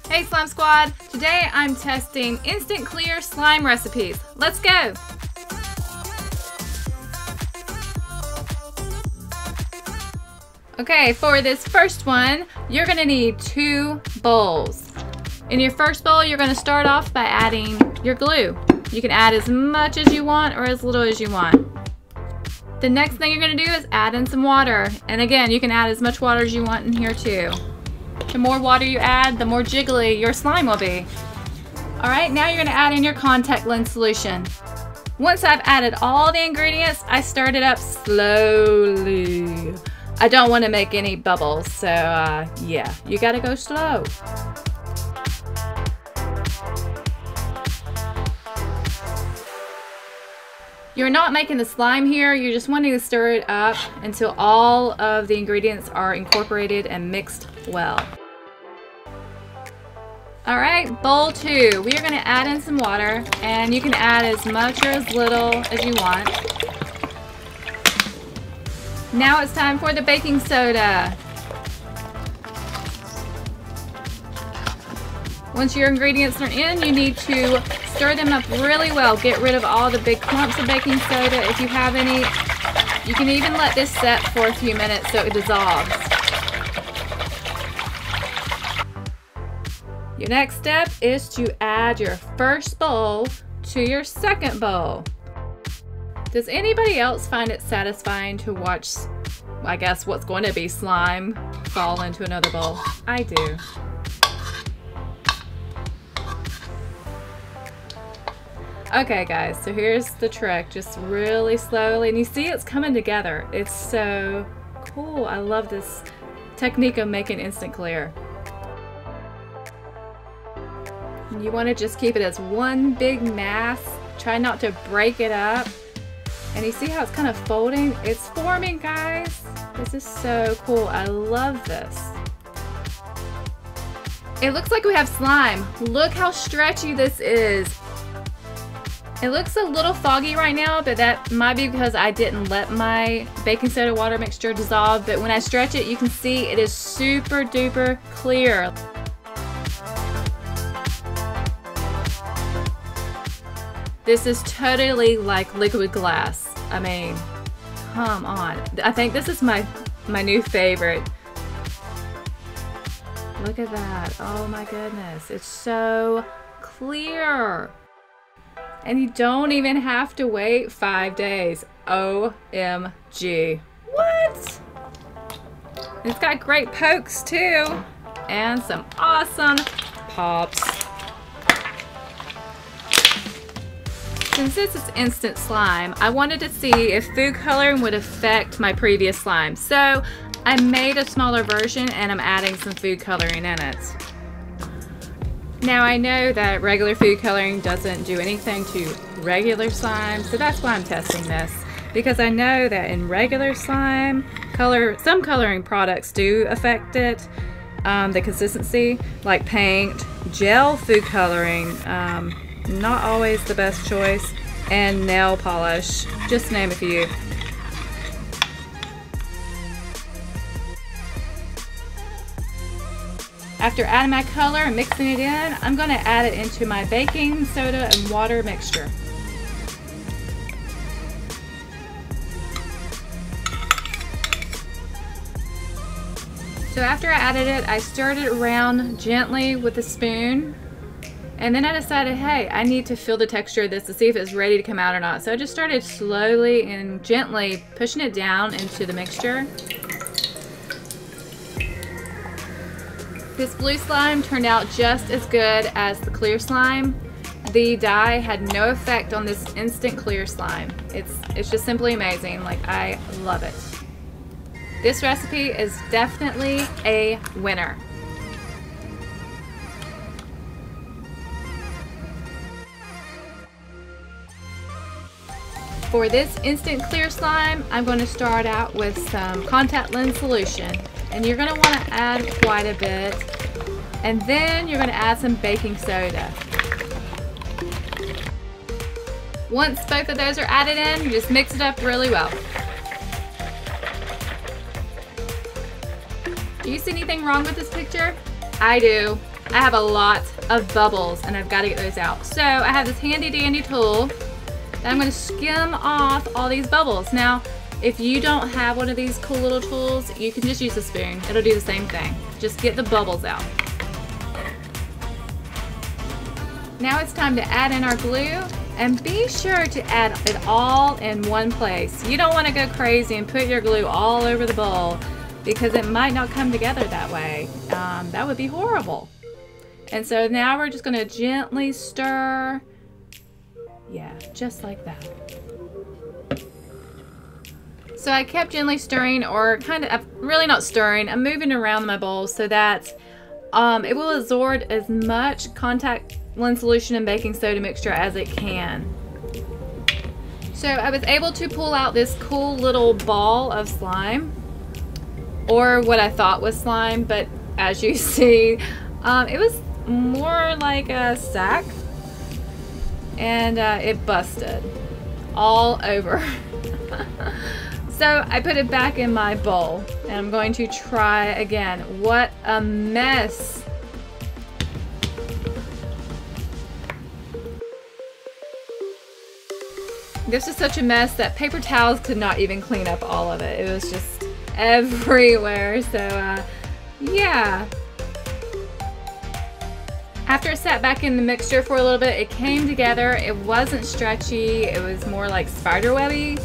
Hey Slime Squad! Today I'm testing instant clear slime recipes. Let's go! Okay, for this first one, you're gonna need 2 bowls. In your first bowl, you're gonna start off by adding your glue. You can add as much as you want or as little as you want. The next thing you're gonna do is add in some water. And again, you can add as much water as you want in here too. The more water you add, the more jiggly your slime will be. All right, now you're gonna add in your contact lens solution. Once I've added all the ingredients, I start it up slowly. I don't wanna make any bubbles, so yeah, you gotta go slow. You're not making the slime here, you're just wanting to stir it up until all of the ingredients are incorporated and mixed well. All right, bowl 2. We are gonna add in some water, and you can add as much or as little as you want. Now it's time for the baking soda. Once your ingredients are in, you need to stir them up really well. Get rid of all the big clumps of baking soda if you have any. You can even let this set for a few minutes so it dissolves. Your next step is to add your first bowl to your second bowl. Does anybody else find it satisfying to watch, I guess, what's going to be slime fall into another bowl? I do. Okay guys, so here's the trick. Just really slowly, and you see it's coming together. It's so cool. I love this technique of making instant clear. You want to just keep it as one big mass. Try not to break it up. And you see how it's kind of folding? It's forming, guys. This is so cool. I love this. It looks like we have slime. Look how stretchy this is. It looks a little foggy right now, but that might be because I didn't let my baking soda water mixture dissolve. But when I stretch it, you can see it is super duper clear. This is totally like liquid glass. I mean, come on. I think this is my new favorite. Look at that. Oh my goodness. It's so clear. And you don't even have to wait 5 days. OMG. What? It's got great pokes too. And some awesome pops. Since this is instant slime, I wanted to see if food coloring would affect my previous slime. So I made a smaller version and I'm adding some food coloring in it. Now I know that regular food coloring doesn't do anything to regular slime, so that's why I'm testing this. Because I know that in regular slime, some coloring products do affect it, the consistency, like paint, gel food coloring, not always the best choice, and nail polish, just to name a few. After adding my color and mixing it in, I'm going to add it into my baking soda and water mixture. So after I added it, I stirred it around gently with a spoon. And then I decided, hey, I need to feel the texture of this to see if it's ready to come out or not. So I just started slowly and gently pushing it down into the mixture. This blue slime turned out just as good as the clear slime. The dye had no effect on this instant clear slime. It's just simply amazing. Like, I love it. This recipe is definitely a winner. For this instant clear slime, I'm going to start out with some contact lens solution. And you're going to want to add quite a bit. And then you're going to add some baking soda. Once both of those are added in, you just mix it up really well. Do you see anything wrong with this picture? I do. I have a lot of bubbles and I've got to get those out. So I have this handy dandy tool that I'm going to skim off all these bubbles. Now, if you don't have one of these cool little tools, you can just use a spoon. It'll do the same thing. Just get the bubbles out. Now it's time to add in our glue, and be sure to add it all in one place. You don't want to go crazy and put your glue all over the bowl because it might not come together that way. That would be horrible. And so now we're just going to gently stir. Yeah, just like that. So I kept gently stirring, or kind of really not stirring. I'm moving around my bowl so that it will absorb as much contact lens solution and baking soda mixture as it can. So I was able to pull out this cool little ball of slime, or what I thought was slime, but as you see, it was more like a sack, and it busted all over. So I put it back in my bowl, and I'm going to try again. What a mess. This is such a mess that paper towels could not even clean up all of it. It was just everywhere. So yeah. After it sat back in the mixture for a little bit, it came together. It wasn't stretchy. It was more like spider webby.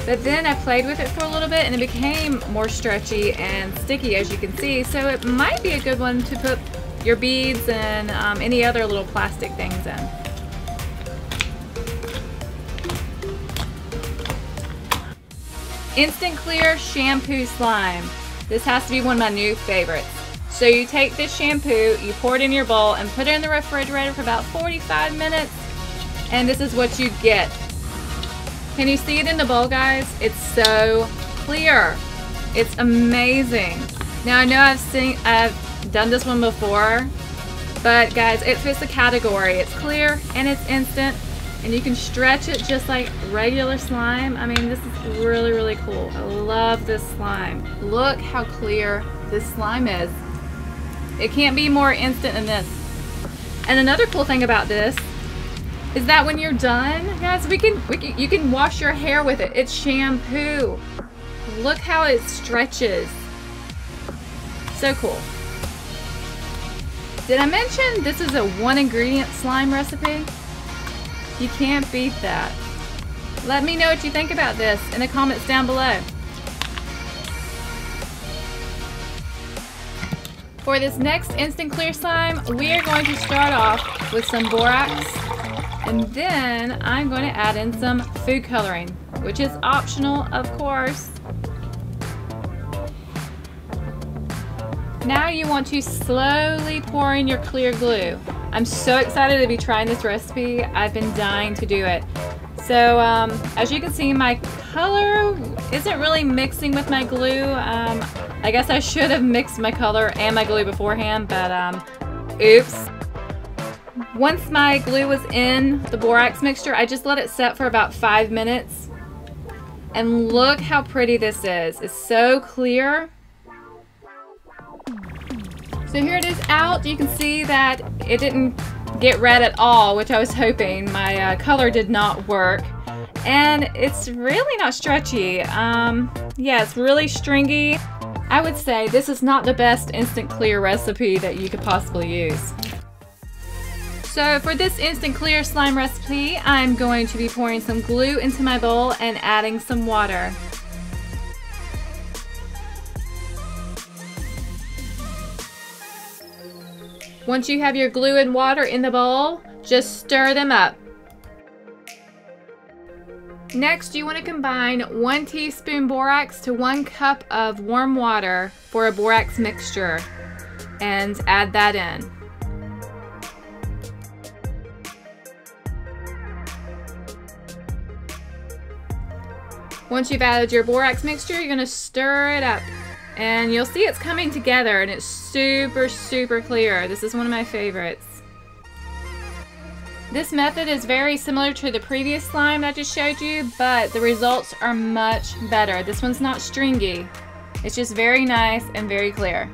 But then I played with it for a little bit and it became more stretchy and sticky, as you can see. So it might be a good one to put your beads and any other little plastic things in. Instant Clear Shampoo Slime. This has to be one of my new favorites. So you take this shampoo, you pour it in your bowl and put it in the refrigerator for about 45 minutes. And this is what you get. Can you see it in the bowl, guys? It's so clear. It's amazing. Now I know I've done this one before, but guys, it fits the category. It's clear and it's instant, and you can stretch it just like regular slime. I mean, this is really, really cool. I love this slime. Look how clear this slime is. It can't be more instant than this. And another cool thing about this is that when you're done, guys, you can wash your hair with it. It's shampoo. Look how it stretches. So cool. Did I mention this is a 1-ingredient slime recipe? You can't beat that. Let me know what you think about this in the comments down below. For this next instant clear slime, we are going to start off with some borax, and then I'm going to add in some food coloring, which is optional, of course. Now you want to slowly pour in your clear glue. I'm so excited to be trying this recipe. I've been dying to do it. So as you can see, my color isn't really mixing with my glue. I guess I should have mixed my color and my glue beforehand, but oops. Once my glue was in the borax mixture, I just let it set for about 5 minutes. And look how pretty this is. It's so clear. So here it is out. You can see that it didn't get red at all, which I was hoping. My color did not work. And it's really not stretchy. Yeah, it's really stringy. I would say this is not the best instant clear recipe that you could possibly use. So for this instant clear slime recipe, I'm going to be pouring some glue into my bowl and adding some water. Once you have your glue and water in the bowl, just stir them up. Next, you want to combine 1 teaspoon borax to 1 cup of warm water for a borax mixture and add that in. Once you've added your borax mixture, you're going to stir it up. And you'll see it's coming together and it's super, super clear. This is one of my favorites. This method is very similar to the previous slime I just showed you, but the results are much better. This one's not stringy. It's just very nice and very clear.